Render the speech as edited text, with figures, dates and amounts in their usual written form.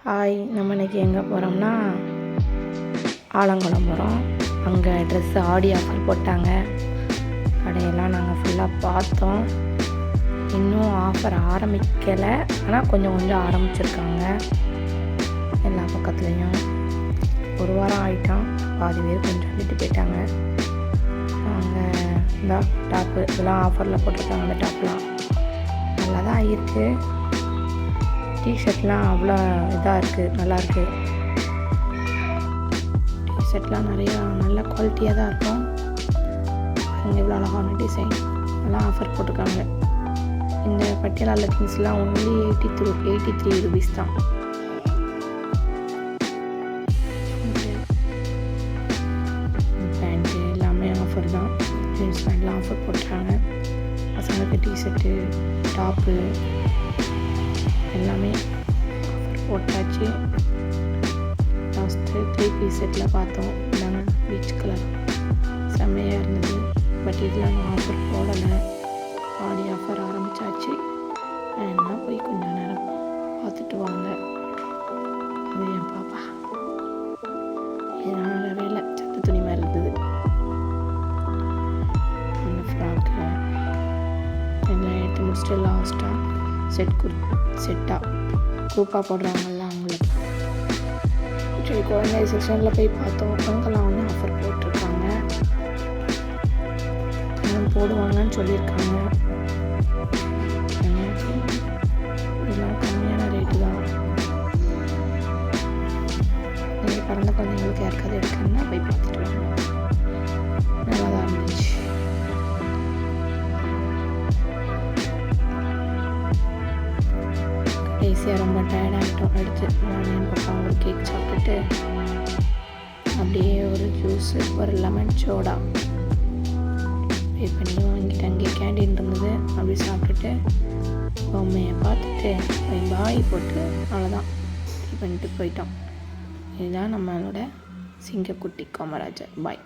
Hi, நம்ம இன்றைக்கி எங்கே போகிறோம்னா ஆலங்குளம் போகிறோம். அங்கே ட்ரெஸ்ஸு ஆடி ஆஃபர் போட்டாங்க. கடையெல்லாம் நாங்கள் ஃபுல்லாக பார்த்தோம். இன்னும் ஆஃபர் ஆரம்பிக்கலை, ஆனால் கொஞ்சம் ஆரம்பிச்சிருக்காங்க எல்லா பக்கத்துலேயும். ஒரு வாரம் ஆகிட்டான், பாதி பேர் கொஞ்சம் விட்டு போயிட்டாங்க. நாங்கள் இந்த டாப்பு இதெல்லாம் ஆஃபரில் போட்டிருக்காங்க. அந்த டாப்லாம் நல்லா தான் இருக்குது. டிஷர்ட்லாம் அவ்வளோ இதாக இருக்குது, நல்லாயிருக்கு. டிஷர்ட்லாம் நிறையா நல்ல குவாலிட்டியாக தான் இருக்கும். அங்கே இவ்வளோ அழகான டிசைன் எல்லாம் ஆஃபர் போட்டிருக்காங்க. இந்த பட்டியாலா லெகின்ஸ்லாம் ஒன்லி 83 ருபீஸ் தான். பேண்ட்டு எல்லாமே ஆஃபர் தான். ஜீன்ஸ் பேண்ட்லாம் ஆஃபர் போட்டுறாங்க. பசங்களுக்கு டிஷர்ட்டு, டாப்பு எல்லாமே ஆஃபர் போட்டாச்சு. லாஸ்ட்டு 3 பீஸ் செட்டில் பார்த்தோம். இதாங்க பீச் கலர் செம்மையாக இருந்தது. பட் இதெல்லாம் ஆஃபர் போடலை. ஆடி ஆஃபர் ஆரம்பித்தாச்சு. என்ன போய் கொஞ்சம் நேரம் பார்த்துட்டு வாங்க. அது என் பாப்பா இதனால் வேலை சத்து துணி மாதிரி இருந்தது. அந்த ஃப்ராக்கு எல்லாம் எடுத்து முடிச்சுட்டு லாஸ்ட்டாக செட்டாக குரூப்பாக போடுறாங்கல்ல அவங்களுக்கு சரி குழந்தை செக்ஷனில் போய் பார்த்தோம். அங்கெல்லாம் ஆஃபர் போட்டிருக்காங்க, போடுவாங்கன்னு சொல்லியிருக்காங்க. இதெல்லாம் கம்மியான ரேட்டு தான். நீங்கள் பிறந்த குழந்தைங்களுக்கு யாருக்காவது எடுக்கணும்னா போய் பார்த்துட்டு வாங்க. நல்லா தான் இருந்துச்சு. கடைசியாக ரொம்ப டயர்டாகிட்டோம். அடுத்து நான் என் பாப்பா ஒரு கேக் சாப்பிட்டுட்டு அப்படியே ஒரு ஜூஸு, ஒரு லெமன் சோடா பே பண்ணி வாங்கிட்டு அங்கே கேண்டீன் இருந்தது. அப்படி சாப்பிட்டுட்டு பொம்மையை பார்த்துட்டு பாய் போட்டு அவ்வளோதான் பண்ணிட்டு போயிட்டோம். இதுதான் நம்மளோட சிங்கக்குட்டி காமராஜர். பாய்.